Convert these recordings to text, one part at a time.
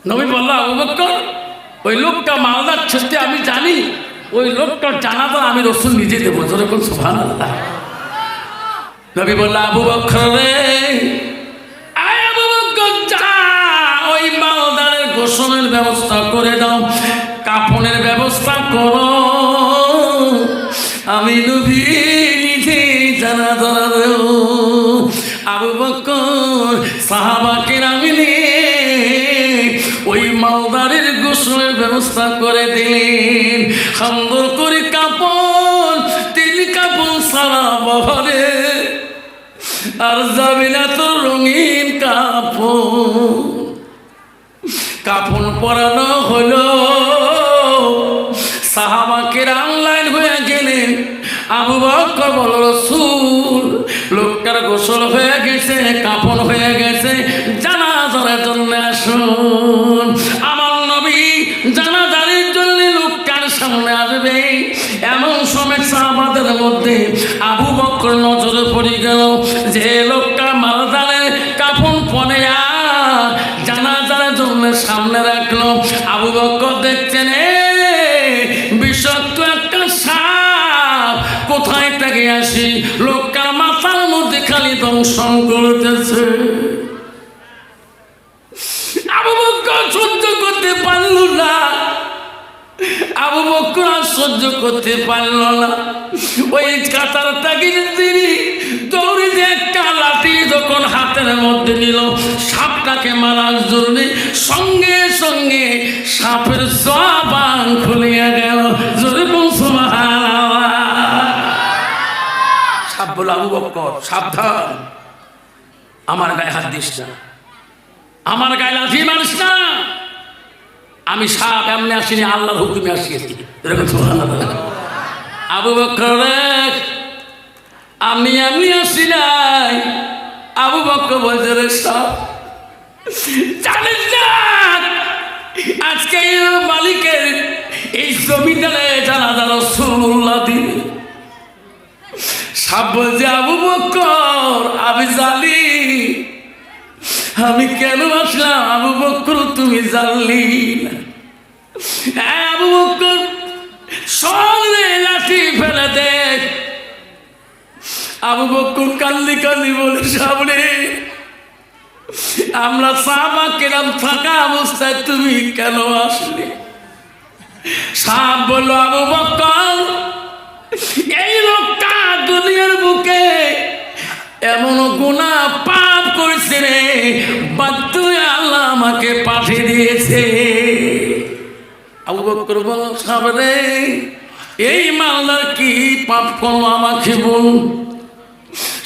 নবী বলল, আবু বকর, ওই লোকটা মালদার ছেড়ে আমি জানি, ওই লোকটার জানাজা আমি রাসূল নিজে দেবো। যেরকম সুবহানাল্লাহ। নবী বলল, আবু বকর রে, আয় আবু বকর, যা ওই মালদারের গোসলের ব্যবস্থা করে দাও, কাফনের ব্যবস্থা করো, আমি নবী নিজে জানাজা দেব। আবু বকর সাহাবা কেরাম মিলে ওই মালদারের গোসলের ব্যবস্থা করে দিলেন। সুন্দর করে কাপড়, তিল কাপড় সারা বাবারে, আর যাবে না তো রঙিন কাপড় পরানো হলো। সাহাবা কেরাম লাইন হয়ে গেলেন। আবু বকর বলল, রাসূল, লোকটার গোসল হয়ে গেছে, কাফন হয়ে গেছে, জানাজার জন্য আসুন। আমার নবী জানাজার জন্য লোকটার সামনে আসবে, এমন সময় সাহাবাদের মধ্যে আবু বকর নজরে পড়ে গেল যে লোকটা মালদারের কাফন পরে জানাজার জন্য সামনে রাখলো। আবু বকর দেখছেন বিষাক্ত একটা সাপ কোথায় থেকে আসি লোকটার মাথার মধ্যে খালি দংশন করতেছে। আবু বকর সহ্য করতে পারল না, আবু বকর সহ্য করতে পারল না। ওই কাতার তাগির তিনি দৌড়ে যে একটা লাঠি যখন হাতের মধ্যে নিল সাপটাকে মারার জন্য, সঙ্গে সঙ্গে সাপের জবান খুলিয়া গেল। জোরে সুবহানাল্লাহ। সাপ বলল, আবু বকর সাবধান, আমার গায়ে হাত দিস না, আমার গায়ে লাঠি মারিস না, আমি সাপ এমনি আসিনি, আল্লাহর হুকুমে আসিয়েছি। আবু বকর আমি আসি নাই। আবু বকর বলছে, রে সাপ, জানিস না আজকে মালিকের এই জমিদারে জানাজা রাসূলুল্লাহ দিবে। সাপ বলছে, আবু বকর আমি জানি, আমি কেন আসলাম? আবু বকর তুমি জানলি না? আবু বকর সঙ্গে লাঠি ফেলে দেখ। আবু বকর কান্দি কান্দি বলে, সামনে আমরা সাহাবা কেরাম থাকা অবস্থায় তুমি কেন আসলে? সাহাব বলল, আবু বকর এই লোকটা দুনিয়ার বুকে এমন গুনাহ পাপ করেছে রে, বাধ্য হয়ে আল্লাহ আমাকে পাঠিয়ে দিয়েছে। আবু বকর বলল, সামনে এই মালদার কি পাপ করলো আমাকে বল।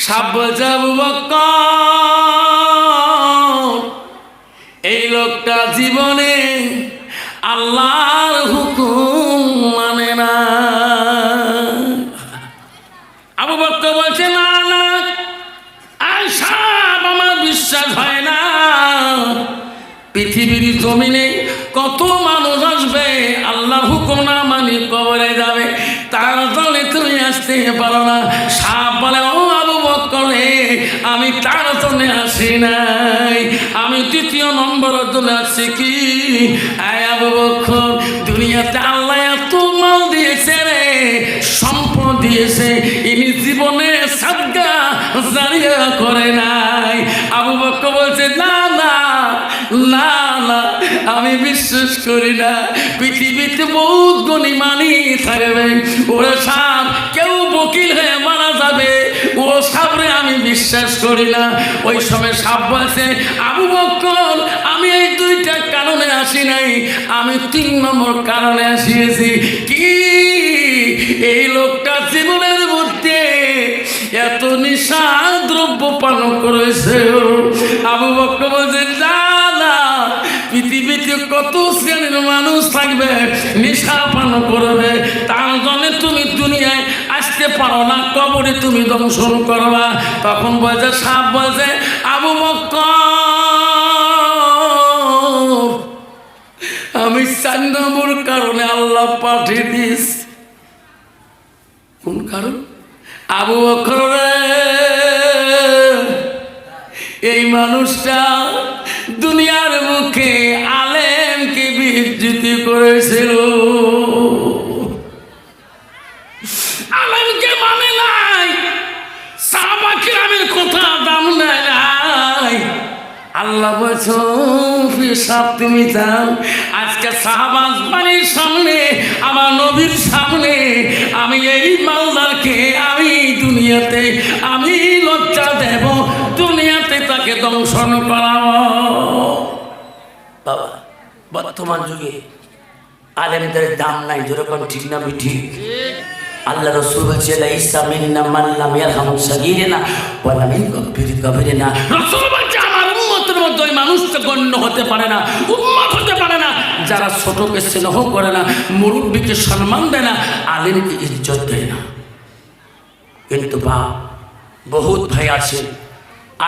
সাপ বলছে, আবু বকর এই লোকটা জীবনে আল্লাহর হুকুম মানে না। আবু বকর বলছে, না না সাপ, আমার বিশ্বাস হয় না। পৃথিবীর জমিনে কত মানুষ আসবে, আল্লাহর হুকুম না মানি কবরে যাবে, তার জন্য তুমি আসতে পারো না। সাপ বলে, ও আবু বকর আমি তার জন্য আসি নাই, আমি দ্বিতীয় নম্বরের জন্য আসছি। কি? আয় আবু বকর, দুনিয়াতে আল্লাহ এত মাল দিয়েছে রে, সম্পদ দিয়েছে, ইনি জীবনে সাদকা জারিয়া করে নাই। আবু বকর বলছে, না না না না, আমি বিশ্বাস করি না। পৃথিবীতে বহুত গণি মানি থাকবে, ওরা সাপ কেউ বকিল হয়ে মারা যাবে, ও সাপরে আমি বিশ্বাস করি না। ওই সময় সাপ বলছে, আবু বকর আমি এই দুইটা কারণে আসি নাই, আমি 3 নম্বর কারণে আসিয়েছি। কি? এই লোকটা জীবনের মধ্যে এত নিশা দ্রব্য পান করেছে। আবু বকর বলছে, না না, পৃথিবীতে কত শ্রেণীর মানুষ থাকবে নেশা পান করবে, তার জন্য তুমি দুনিয়ায় আসতে পারো না, কবরে তুমি দংশন করবা। তখন বলছে, সাপ বলছে, আবু বকর আমি 4 নম্বর কারণে আল্লাহ পাঠিয়ে দিস। কোন কারণ? আবু বকর এই মানুষটা দুনিয়ার মুখে আলে রাজনীতি করেছিল, আলেমকে মানে নাই, সাহাবা কিরামের কথা দাম নেয় নাই। আল্লাহ বলছো সব তুমি যাও। আজকে শাহবাজ বাড়ির সামনে, আমার নবীর সামনে আমি এই মালদারকে আমি দুনিয়াতে আমি লজ্জা দেব, দুনিয়াতে তাকে দংশন করাবো। বাবা, বর্তমান যুগে আলেমদের দাম নাই, যেরকম ঠিক না ঠিক? আল্লাহ রাসূল বলেছে লাইসা মিন্না মান লাম ইয়ারহাম সাগীরানা ওয়া লাম ইউকাব্বির কাবীরানা। রাসূল বলেছে আমার উম্মতের মধ্যে ওই মানুষটা গণ্য হতে পারে না, উম্মত হতে পারে না যারা ছোটকে স্নেহ করে না, মুরব্বিকে সম্মান দেয় না, আলেমকে ইজ্জত দেয় না। কিন্তু বা বহুত ভাই আছে,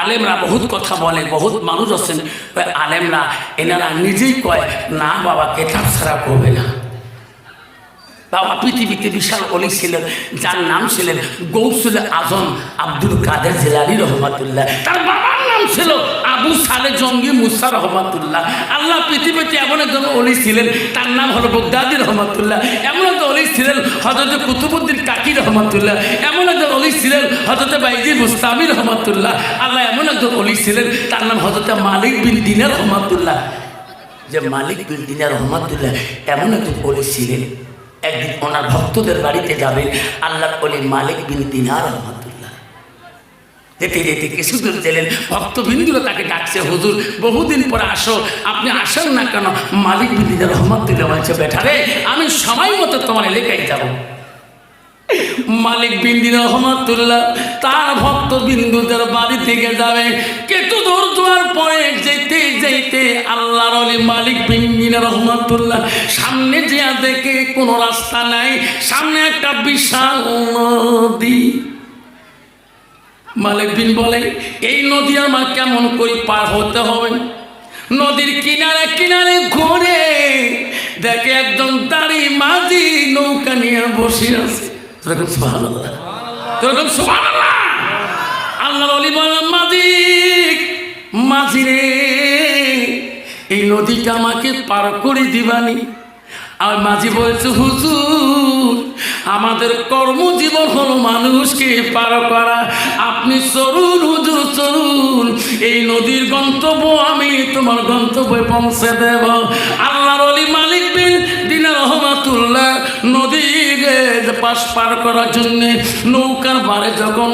আলেমরা বহুত কথা বলে, বহুত মানুষ আছেন আলেমরা, এনারা নিজেই কয় না বাবা কেতাব ছাড়া করবে না। বাবা পৃথিবীতে বিশাল অলি ছিলেন, যার নাম ছিলেন গৌসুল আজম আব্দুল কাদের জিলানী রহমাতুল্লাহ। তার বাবার নাম ছিল আবু সালে জঙ্গি মুসা রহমাতুল্লাহ। আল্লাহ পৃথিবীতে এমন একজন অলি ছিলেন, তার নাম হলো বগদাদি রহমাতুল্লাহ। এমন একজন অলি ছিলেন হযরত কুতুবউদ্দিন কাকি রহমাতুল্লাহ। এমন একজন অলি ছিলেন হযরত বাইজি মুস্তামি রহমাতুল্লাহ। আল্লাহ এমন একজন অলি ছিলেন, তার নাম হযরত মালিক বিন দিনার রহমাতুল্লাহ। যে মালিক বিন দিনার রহমাতুল্লাহ এমন একজন অলি ছিলেন, একদিন ওনার ভক্তদের বাড়িতে যাবেন আল্লাহর ওলি মালিক বিন দিনার রহমাতুল্লাহ। যেতে যেতে কিছু দূর গেলেন, ভক্তবৃন্দুরা তাকে ডাকছে, হুজুর বহুদিন পরে আসো, আপনি আসেন না কেন? মালিক বিন দিনার রহমাতুল্লাহ বলছে বেটা রে, আমি সময় মতো তোমার এলাকায় যাব। মালিক বিন দিনার রহমাতুল্লাহ তার ভক্তবৃন্দুদের বাড়ি থেকে যাবে। কেতু দূর যাওয়ার পরে যেতে যেতে আল্লাহর ওলি মালিক বিন দিনার রহমাতুল্লাহ সামনে যে দেখে কোনো রাস্তা নাই, সামনে একটা বিশাল নদী। মালিক বিন বলে এই নদী আমার কেমন করে পার হতে হবে? নদীর কিনারে কিনারে ঘুরে দেখে একজন দাড়ি মাঝি নৌকা নিয়ে বসে আছে। সুবহানাল্লাহ, সুবহানাল্লাহ। আল্লাহর ওলি বলেন মাঝি রে, এই নদীটা আমাকে পার করে দিবানি? আর মাঝি বলছে হুজুর আমাদের কর্মজীবন হলো মানুষকে পার করা, আপনি চলুন হুজুর চলুন, এই নদীর গন্তব্য আমি তোমার গন্তব্যে পৌঁছে দেব। আল্লাহর ওলি মালিক বিন দিনার রহমাতুল্লাহ নদীর পাশ পার করার জন্য নৌকার বারে যখন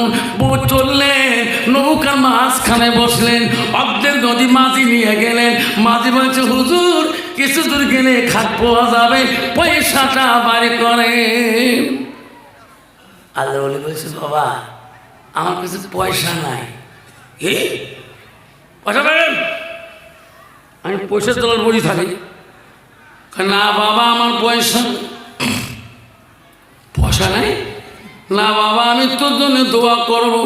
চললেন, নৌকার মাঝখানে বসলেন, অর্ধেক নদী মাঝি নিয়ে গেলেন। মাঝি বলছে হুজুর কিছু দূর গেলে খাট পাওয়া যাবে, পয়সাটা বাড়ি করে। আল্লাহ বলে বলছে বাবা আমার কাছে পয়সা নাই। কি পয়সা পাবেন? আমি পয়সা তোলার বড়ি থাকি না বাবা, আমার পয়সা নাই। না বাবা আমি তোর জন্য দোয়া করবো।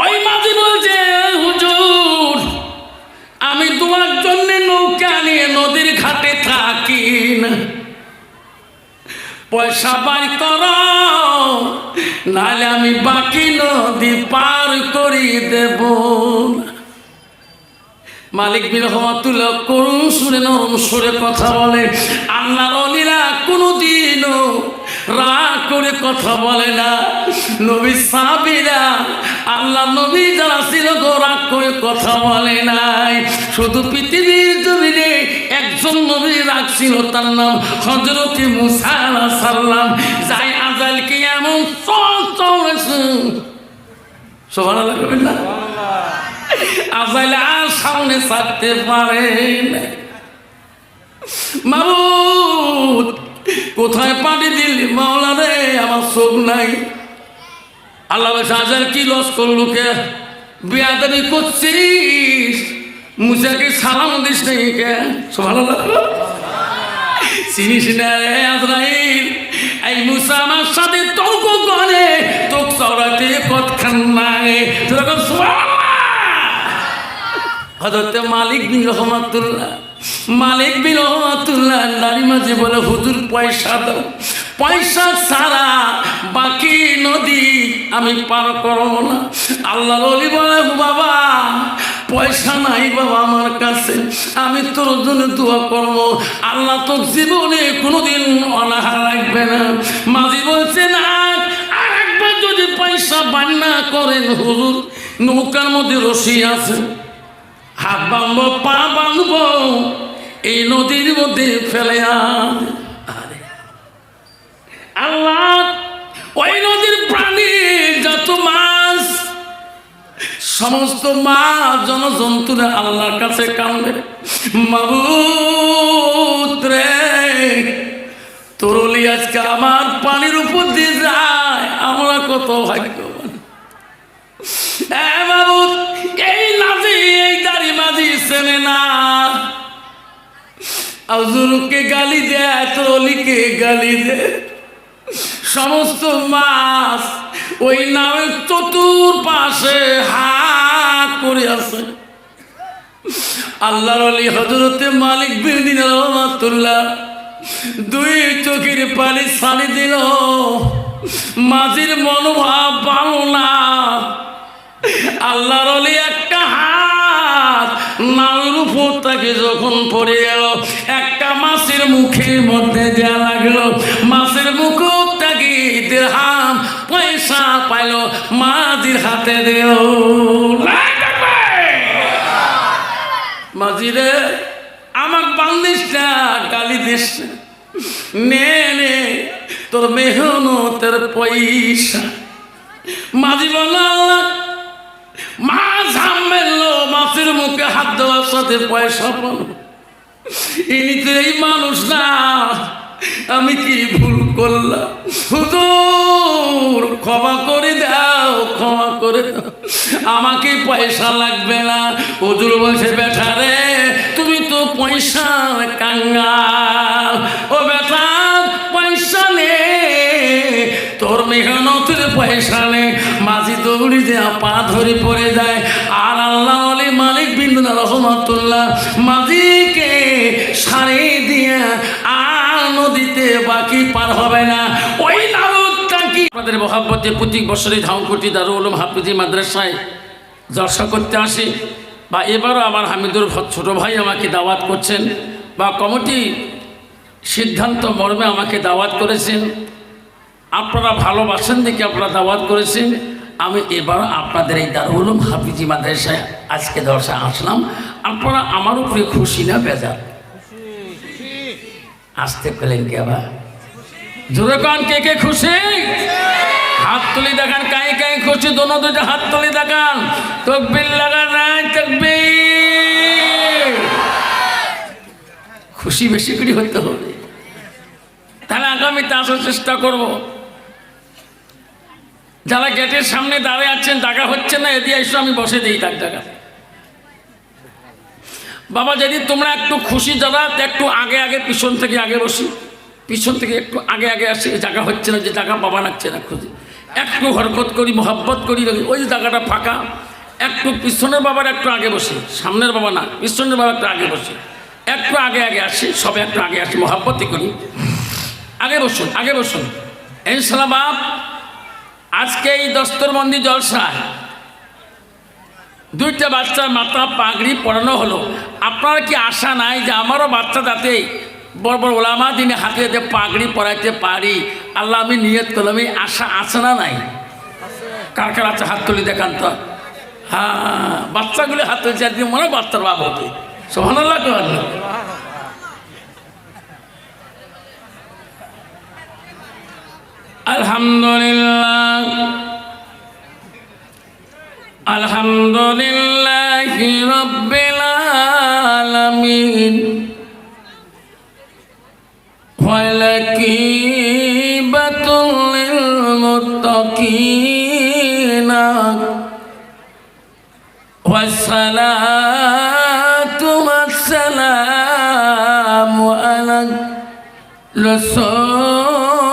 ওই মাঝি বলছে হুজুর আমি তোমার জন্য নৌকা নিয়ে নদীর ঘাটে থাকি না, পয়সা বাড়ি করো নাহলে আমি বাকি নদী পার করে দেব। মালিক বিন রহমাতুল্লাহ করুণ সুরে নরম সুরে কথা বলে। আল্লাহর ওলিরা কোনোদিনও রাগ করে কথা বলে না। নবী সাহাবীরা আল্লাহ নবী যারা ছিল রাগ করে কথা বলে নাই। শুধু পৃথিবীর জমিনে একজন নবী রাগ ছিল, তার নাম হযরত মুসা আলাইহিস সালাম। যাই আজালকে এমন চলেছে সুবহানাল্লাহ কবিল্লাহ, আজাইল আর সামনে ছাড়তে পারে না। মাবুদ কোথায় পানি দিলি মাওলা রে, আমার চোখ নাই। আল্লাহ বলছে আজাইল কি লস করলু, কে বিয়াদবি করছিস, মুসাকে সালাম দিস নাই কে? সুবহানাল্লাহ, চিনিস না রে আজরাইল, এই মুসা আমার সাথে তর্ক করে তোক চড়াতে কতখান লাগে। যেরকম সুবহানাল্লাহ। হযরত মালিক বিন রহমাতুল্লাহ দাঁড়ি মাঝে বলে হুজুর পয়সা দাও, পয়সা ছাড়া বাকি নদী আমি পার করব না। আল্লাহর ওলি বলে বাবা পয়সা নাই বাবা আমার কাছে, আমি তোর জন্য দোয়া করব, আল্লাহ তোর জীবনে কোনোদিন অনাহার রাখবে না। মাঝি বলছে না, আর একবার যদি পয়সা বান্না করেন হুজুর, নৌকার মধ্যে রশি আছে, হাত বাঁধবো, পা বাঁধবো, এই নদীর মধ্যে ফেলে আরে আল্লাহ ওই নদীর প্রাণী যত মাছ, সমস্ত মাছ জনজন্তুরা আল্লাহর কাছে কাঁদে, মাবুদ রে তোর ওলি আজকে আমার পানির উপর দিয়ে যায়, আমরা কত ভাগ্যবান। মাবুদ এই নাজি, এই দাড়ি মাঝি চেনে না, হুজুরকে গালি দেয়, তোর ওলিকে গালি দেয়, সমস্ত মাছ ওই নামের চতুর্পাশে হা করে আছে। আল্লাহর ওলি হযরতে মালিক বিন দিনার রাহমাতুল্লাহ দুই চোখের পানি ছাড়ি দিল, মাঝির মনোভাব ভালো না। আল্লাহর ওলি একটা হাত নালের উপর থেকে যখন পড়ে গেল, একটা মাছের মুখের মধ্যে দেয়া লাগলো, মাছের মুখ থেকে দিরহাম পয়সা পাইল, মাঝির হাতে দিল। মাঝিরে আমাকে বান্দিস না, গালি দিস না, নে নে তোর মেহনতের পয়সা। মাঝি বলল আল্লাহ, মাছ হামলো, মাছের মুখে হাত দেওয়ার সাথে পয়সা পাবো, ইনি তো এই মানুষ না, আমি কি ভুল করলাম, হুজুর ক্ষমা করে দাও, ক্ষমা করে দাও, আমাকে পয়সা লাগবে না। হুজুর বলছে, বেটা রে তুমি তো পয়সা কাঙ্গাল, ও বেটা পয়সা নে, তোর মেহনতের পয়সা নে। মাঝি দৌড়ি যে পা ধরে পড়ে যায়, আর আল্লাহ ওলি মালিক বিন দিনার রাহমাতুল্লাহ মাঝিকে সারে দিয়ে আর নদীতে বাকি পার হবে না। ওই নারদটা কি আমাদের মহাব্বতে প্রতি বছরই ধামকুটি দারুল উলুম হাফিজি মাদ্রাসায় জলসা করতে আসে, বা এবারও আমার হামিদুর ছোট ভাই আমাকে দাওয়াত করছেন, বা কমিটি সিদ্ধান্ত মর্মে আমাকে দাওয়াত করেছেন। আপনারা ভালোবাসেন দেখে আপনারা দাওয়াত করেছেন। আমি এবার আপনাদের এই দারুল উলুম হাফিজি মাদ্রাসায় আজকে দর্শা আসলাম। আপনারা আমার উপরে খুশি না বেজার? আসতে পেলেন কে আবার? জোরে কান, কে কে খুশি? হাত তুলি দেখান, কাই কাই খুশি, দোনো দুটো হাত তুলি দেখান, তাকবীর লাগান, তাকবীর। খুশি বেশি করে হতে হবে, তাহলে আগামীতে আসার চেষ্টা করব। যারা গেটের সামনে দাঁড়িয়ে আছেন, টাকা হচ্ছে না, এদিকে এসো, আমি বসে দিই তার টাকা। বাবা যদি তোমরা একটু খুশি, যারা একটু আগে আগে, পিছন থেকে আগে বসি, পিছন থেকে একটু আগে আগে আসি, জায়গা হচ্ছে না, যে জায়গা পাবা লাগছে না, খুঁজি একটু হরকত করি, মোহাব্বত করি, ওই জায়গাটা ফাঁকা, একটু পিছনের বাবার একটু আগে বসি, সামনের বাবা না, পিছনের বাবা একটু আগে বসি, একটু আগে আগে আসি, সবে একটু আগে আসি, মোহাব্বতই করি। আগে বসুন, আগে বসুন। ইনশাআল্লাহ বাপ, আজকে এই দস্তরবন্দি জলসায় দুইটা বাচ্চার মাথা পাগড়ি পরানো হলো। আপনার কি আশা নাই যে আমারও বাচ্চা যাতে বড় বড় ওলামা দিনে হাতে যাতে পাগড়ি পরাইতে পারি? আল্লাহ আমি নিয়ত করলাম, এই আশা আছে না নাই? কার কার আছে হাত তুলি দেখান তো। হ্যাঁ, বাচ্চাগুলি হাত তুলছে, একদিন মনে বাচ্চার বাপ হবে। সুবহানাল্লাহ করেন। আলহামদুলিল্লাহ, আলহামদুলিল্লাহি রাব্বিল আলামিন, ওয়ালাকিবাতুল লিল মুত্তাকিন, ওয়াসসালাতু ওয়াসসালামু আলা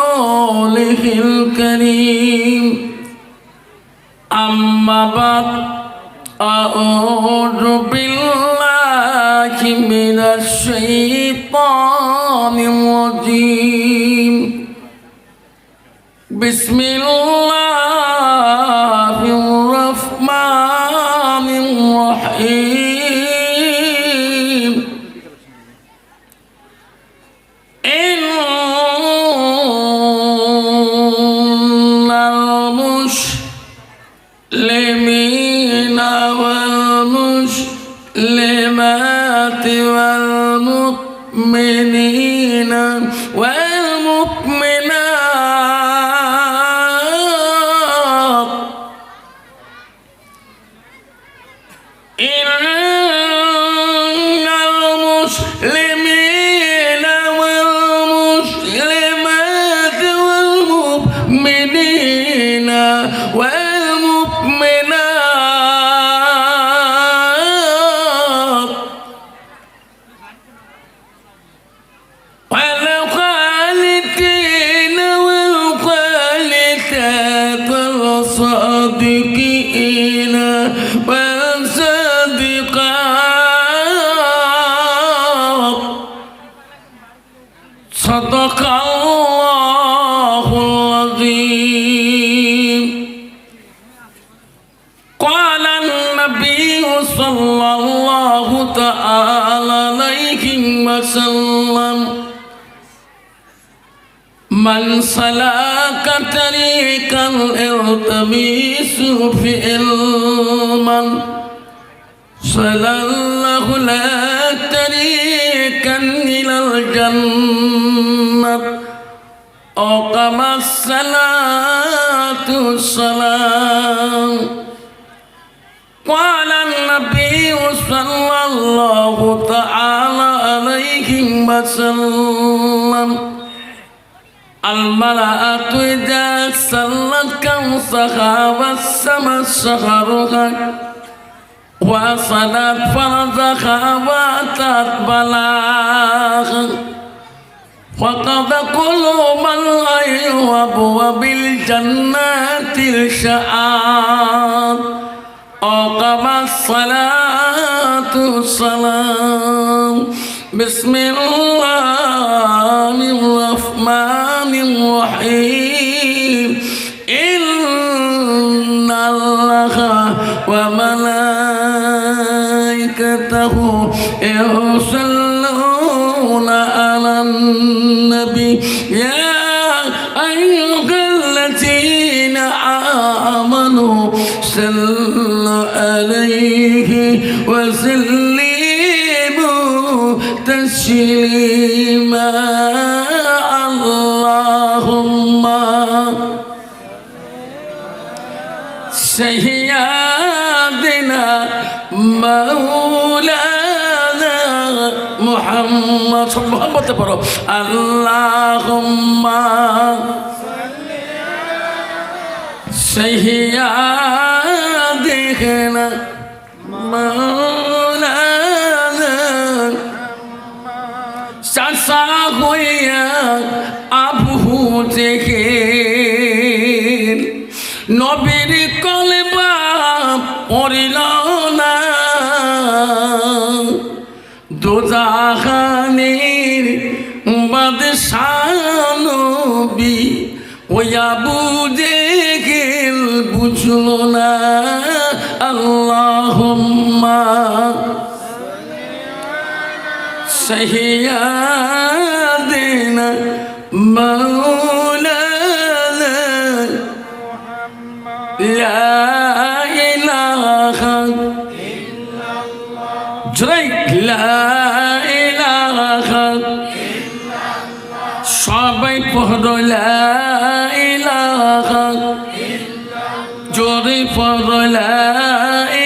রাসূলিল কারীম। আম্মা বাদ, আউযু বিল্লাহি মিনাশ শাইতানির রাজীম। বিসমিল্লাহির রহমানির রহিম। والمؤمنين والمؤمنات إن المسلمين والمسلمات والمؤمنين والمؤمنات والخالدين والخالدات والصادقين والصادقات صدق الله العظيم. قال النبي صلى الله تعالى عليه وسلم من سلك طريقا يلتمس فيه علما سلله له طريقا إلى الجنة أقام الصلاة والسلام. قال النبي صلى الله تعالى عليه وسلم المرأة إذا سلت كوسها والسماء شهرها وصلت فرجها وأتت بلاغا فقد كل من أبواب الجنات الشعار أقام الصلاة والسلام. بسم الله الرحمن الرحيم. إن الله وملائكته يصلون على النبي يا أيها الذين آمنوا صلوا عليه وسلموا تسليما. اللهم سيدنا مولانا محمد صلى الله عليه وسلم. اللهم سيدنا مولانا চাচা হইয়া আবু জেহেল নবীর কলবা পড়িল না দোজাহানের বাদশাহ নবী ওই আবু জেহেল বুঝল না। আল্লাহুম্মা سيدنا مولانا لا إله إلا الله جريك لا إله إلا الله সবাই পড়ো লা ইলাহা ইল্লাল্লাহ জোরে পড়ো লা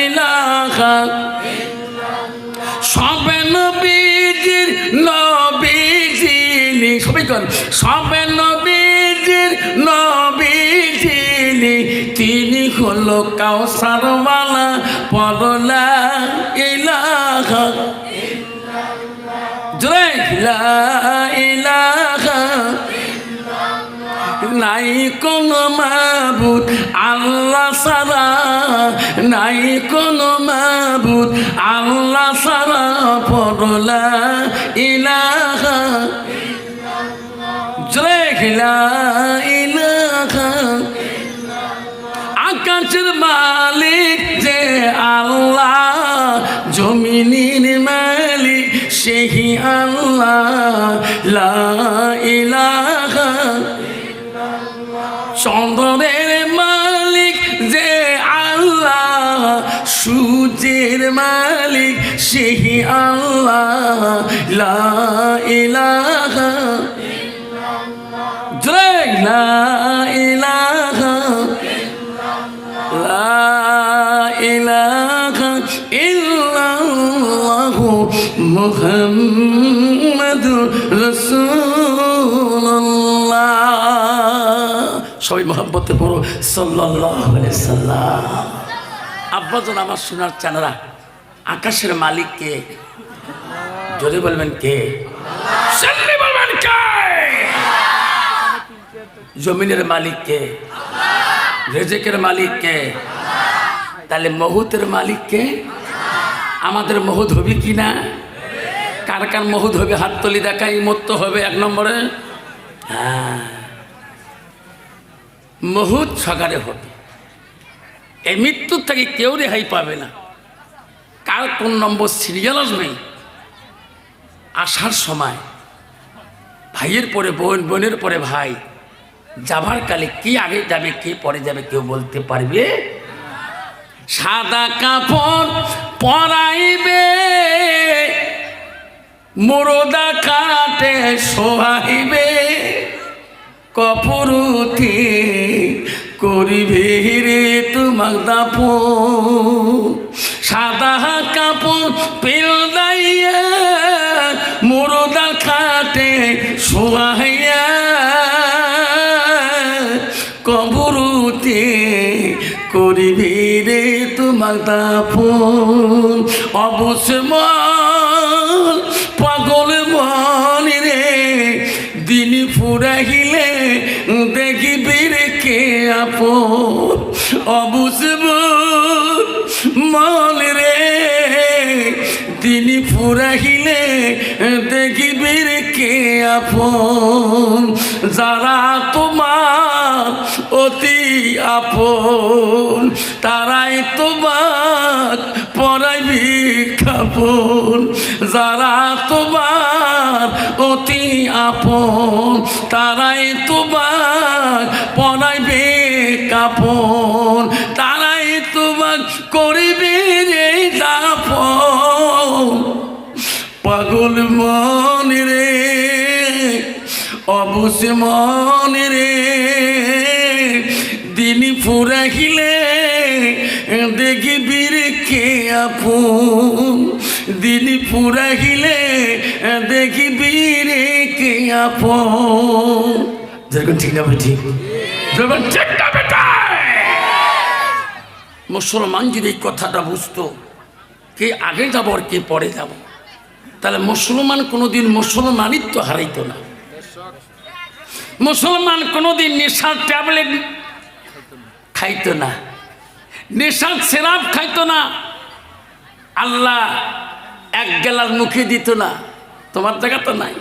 ইলাহা ইল্লাল্লাহ সবে নবীজির নবীজিলি সবাই কর সবে নবীজির নবীজিলি তিনি হলো কাউসারওয়ালা পড়ো লা ইলাহা ইল্লাল্লাহ জোরে লা ইলাহা নাই কোনো মাবুদ আল্লাহ ছাড়া নাই কোনো মাবুদ আল্লাহ ছাড়া পড়ো লা ইলাহা ইল্লাল্লাহ লা ইলাহা ইল্লাল্লাহ আকাশের মালিক যে আল্লাহ জমিনের মালিক সেই আল্লাহ লা ইলাহা চন্দ্রের মালিক যে আল্লাহ সূর্যের মালিক খুশি আল্লাহ লা ইলাহা ইল্লাল্লাহ লা ইলাহা লা ইলাহা ইল্লাল্লাহ মুহাম্মাদুর রাসূলুল্লাহ। সবাই মহব্বতে পড়ো সাল্লাল্লাহু আলাইহি সাল্লাম। আব্বাজান আমার সোনার চাঁদরা, আকাশের মালিক কে? জোরে বলবেন কে? সাল্লি বলবেন কে? জমিনের মালিক কে? রিজিকের মালিক কে? তাহলে মহুতের মালিক কে? আমাদের মহুদ হবে কি না? কার কার মহুদ হবে হাত তুলি দেখাই। মত হবে এক নম্বরে। হ্যাঁ, মহুদ সকালে হবে। এই মৃত্যুর থেকে কেউ রেহাই পাবে না। কার কোন নম্বর সিরিয়াল আসবে আসার সময়, ভাইয়ের পরে বোন, বোনের পরে ভাই, যাবার কালে কি আগে যাবে কে পরে যাবে কেউ বলতে পারবে? সাদা কাপড় পরাইবে, মুরদা কাটে শোভাইবে, কপুরুতি করিবে রে তোমার দাপন। সাদা কাপড় পেলদাইয়া, মুরদা কাটে শোভাইয়া, কবরুতে করিবে রে তোমার দাপন। অবশ্য মন পাগল মন রে, দিন ফুরাইলে দেখিবি রে কে আপন। অবশ্য মন রে, দিন ফুরাইলে দেখিবি রে কে আপন। যারা তোমার অতি আপন, তারাই তোমার পরাইবি কাপন। যারা তোমার অতি আপন, তারাই তোমার পরাইবে কাপন। তারাই তোমার করিবে রে দাফন। পাগল মন রে, অবশ্য মন রে, দিন ফুরাইলে দেখিবি রে কে আপন। দিন ফুরাইলে দেখিবি রে কে আপন। যেরকম ঠিক না ঠিক, যেরকম ঠিক না বেটা। মুসলমান যদি এই কথাটা বুঝতো, কে আগে যাব আর কে পরে যাব, তাহলে মুসলমান কোনোদিন মুসলমানিত্ব হারাইতো না। মুসলমান কোনোদিন নেশার ট্যাবলেট খাইতো না, নেশার সিরাপ খাইতো না, আল্লাহ এক গেলার মুখে দিত না। তোমার জায়গা তো নাই।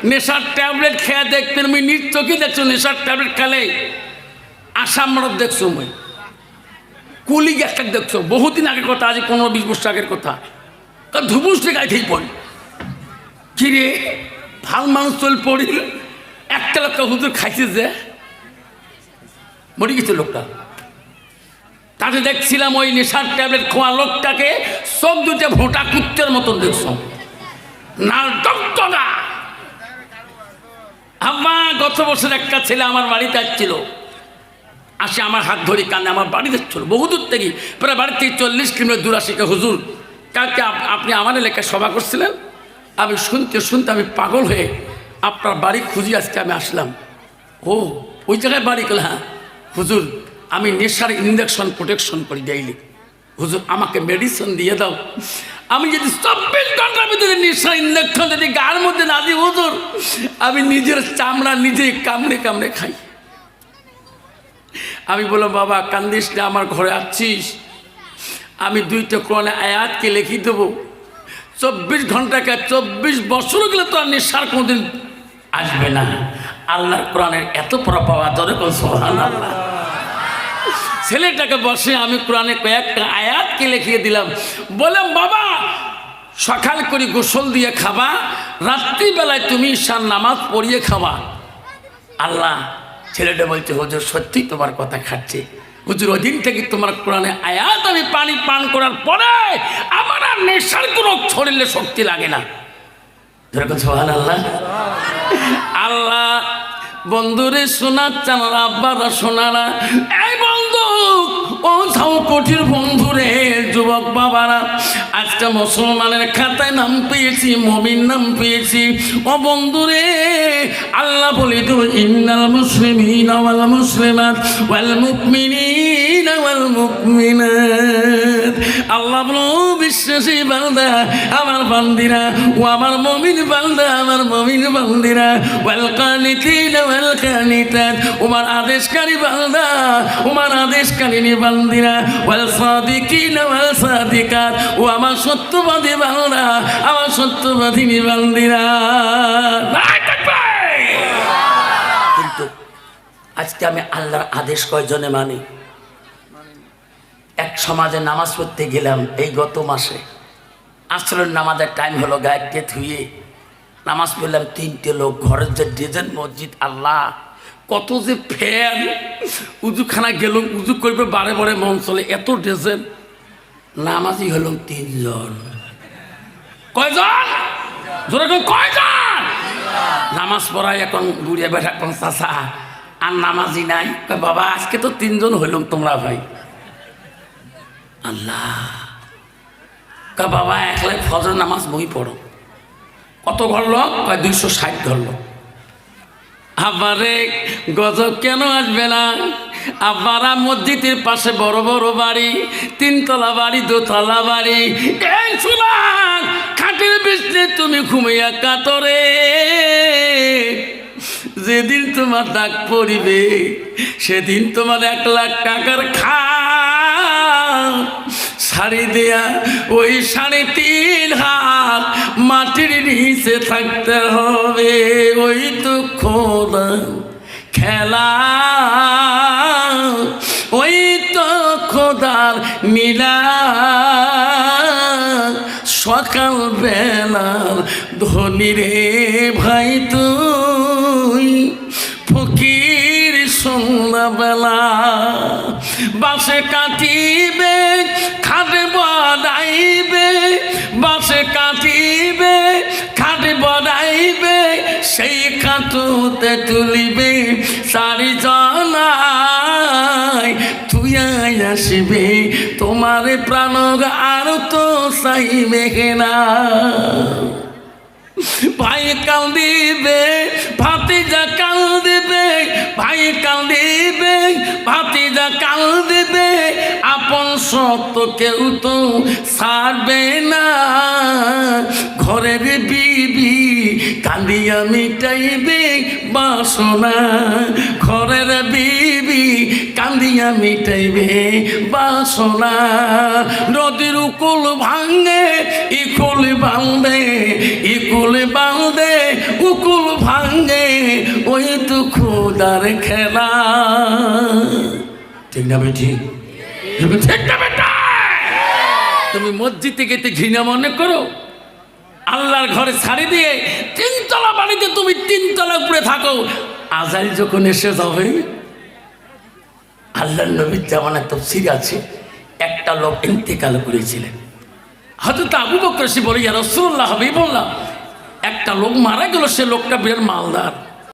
নেশার ট্যাবলেট খেয়ে দেখতেন, আমি নিজ চোখে দেখছো নেশার ট্যাবলেট খেলে আসাম মারত দেখছো, মই কুলি গ্যাসটা দেখছো। বহুদিন আগের কথা, আজ 15-20 বছর আগের কথা। ধুবুসটি গাইতেই পড়ি কিরে ভাল মানুষ চল পড়িল, একটা লোকটা হুজুর খাইছে যে মরে গেছে লোকটা। তাতে দেখছিলাম ওই নেশার ট্যাবলেট খোয়া লোকটাকে চোখ দুটো ভোটা কুত্তের মতন দেখছ, নাল টকটকা। আম্মা গত বছর একটা ছেলে আমার বাড়িতে আসছিল, আসে আমার হাত ধরে কান্দে, আমার বাড়িতে ছিল বহুদূর থেকে, প্রায় বাড়ি থেকে 40 কিলোমিটার দূর। আসে হুজুর কালকে আপনি আমার এলাকায় সভা করছিলেন, আমি শুনতে শুনতে আমি পাগল হয়ে আপনার বাড়ি খুঁজি আজকে আমি আসলাম। ও ওই জায়গায় বাড়ি গেল? হ্যাঁ হুজুর, আমি নেশার ইঞ্জেকশন প্রোটেকশন করি ডেইলি। হুজুর আমাকে মেডিসিন দিয়ে দাও, আমি যদি 24 ঘন্টার ভিতরে নেশার ইঞ্জেকশন যদি গার মধ্যে না দিই হুজুর, আমি নিজের চামড়া নিজেই কামড়ে কামড়ে খাই। আমি বললাম বাবা কান্দিস না, আমার ঘরে আসছিস, আমি 2টা কোরআনে আয়াতকে লিখি দেবো। 24 ঘন্টাকে 24 বছর গেলে তো আর নেশার কোনোদিন আসবে না। আল্লাহর কোরআনের এত প্রভাব ধরে সুবহানাল্লাহ। ছেলেটাকে বসে আমি কোরআনে কয়েকটা আয়াতকে লিখিয়ে দিলাম। বললাম বাবা সকাল করে গোসল দিয়ে খাবা, রাত্রিবেলায় তুমি ঈশার নামাজ পড়িয়ে খাবা। আল্লাহ ছেলেটা বলছে হুজুর সত্যি তোমার কথা খাচ্ছে। হুজুর ওই দিন থেকে তোমার কোরআনে আয়াত আমি পানি পান করার পরে আমার আর নেশার কোনো শরীরে শক্তি লাগে না। সুবহানাল্লাহ। আল্লাহ বন্ধুরে শোনাচ্ছেন, আব্বারা শোনারা, এই বন্ধু ও থাও কঠিন বন্ধুরে, যুবক বাবারা, আজকে মুসলমানের খাতায় নাম পেয়েছি, মুমিন নাম পেয়েছি। ও বন্ধুরে, আল্লাহ বলি তো ইন্নাল মুসলিমিনা ওয়াল মুসলিমাত ওয়াল মুমিনিনা ওয়াল মুমিনাত। আল্লাহ বলো বিশ্বাসী বান্দা আমার বান্দিরা, ও আমার মুমিন বান্দা আমার মুমিন বান্দিরা, ওয়াল কানিতিনা ওয়াল কানিতাত, ওমার আদেশকারী বান্দা ওমার আদেশকারিনী বান্দিরা, ওয়াল সাদিকিনা ওয়াল সাদিকাত, ও আমার সত্যবাদী বান্দা আমার সত্যবাদিনী বান্দিরা। কিন্তু আজকে আমি আল্লাহর আদেশ কয়জনে মানি? এক সমাজে নামাজ পড়তে গেলাম এই গত মাসে, আসরের নামাজের টাইম হলো, গায়েকে ধুয়ে নামাজ পড়লাম, 3টে লোক, ঘরের যে ডিজাইন মসজিদ, আল্লাহ কত যে ফ্যান, উজুখানা গেল উজু করবে বারে বারে মন চলে, এত ডিজাইন। নামাজই হল 3 জন। কয়জন? জোরে কয়জন? নামাজ পড়ায় এখন বুড়িয়া বেটা কোন চাষা আর নামাজি নাই। বাবা আজকে তো 3 জন হইলাম তোমরা ভাই। আল্লাহ বাবা একলাই ফজর নামাজ বই পড়ো, কত ঘর লোক? 260 ঘর লোক। আবারে গজব কেন আসবে না? আবারা মসজিদের পাশে বড় বড় বাড়ি, 3 তলা বাড়ি 2 তলা বাড়ি, এই সুলান খাটের বিছনে তুমি ঘুমিয়া কাতরে, যেদিন তোমার ডাক পড়িবে সেদিন তোমার 1 লাখ টাকার শাড়ি দেয়া ওই 3.5 হাত মাটির নিচে থাকতে হবে। ওই তো খোদা খেলা, ওই তো খোদার নীলা, সকাল বেলার ধনী রে ভাই তুই, ফকির সন্ধ্যাবেলা বাসে কাটিবে খাটে বড়াইবে, বাসে কাটিবে খাটে বড়াইবে, সেই খাটুতে তুলিবে 4 জনায়, তুই আসবে তোমার প্রাণ আর তো চাইবে না। ভাই কান্দিবে ভাতিজা কান্দিবে, ভাই কান্দিবে ভাতিজা কান্দিবে, আপন সত্য কেউ তো ছাড়বে না। ঘরের বিবি কান্দিয়া মিটাইবে বাসনা, ঘরের বিবি কান্দিয়া মিটাইবে বাসনা। নদীর উকুল ভাঙে ইকুল বাঁধে, ইকুল বাঁধে উকুল ভাঙে, ওই তো খোদার খেলা। ঠিক না বেটি? ঠিক না বেটা? তুমি মসজিদে গেতে ঘৃণা মনে করো, আল্লাহর ঘরে ছাড়ি দিয়ে 3 তলা বাড়িতে তুমি 3 তলা উপরে থাকো, আজাইল যখন এসে যাবে। আল্লাহর নবীর জামানায় তাফসীর আছে, একটা লোক ইন্তেকাল করেছিলেন। হযরত আবু বকর সে বলে ইয়া রাসূলুল্লাহ, হাবিবুল্লাহ, একটা লোক মারা গেল, সে লোকটা বিরাট মালদার,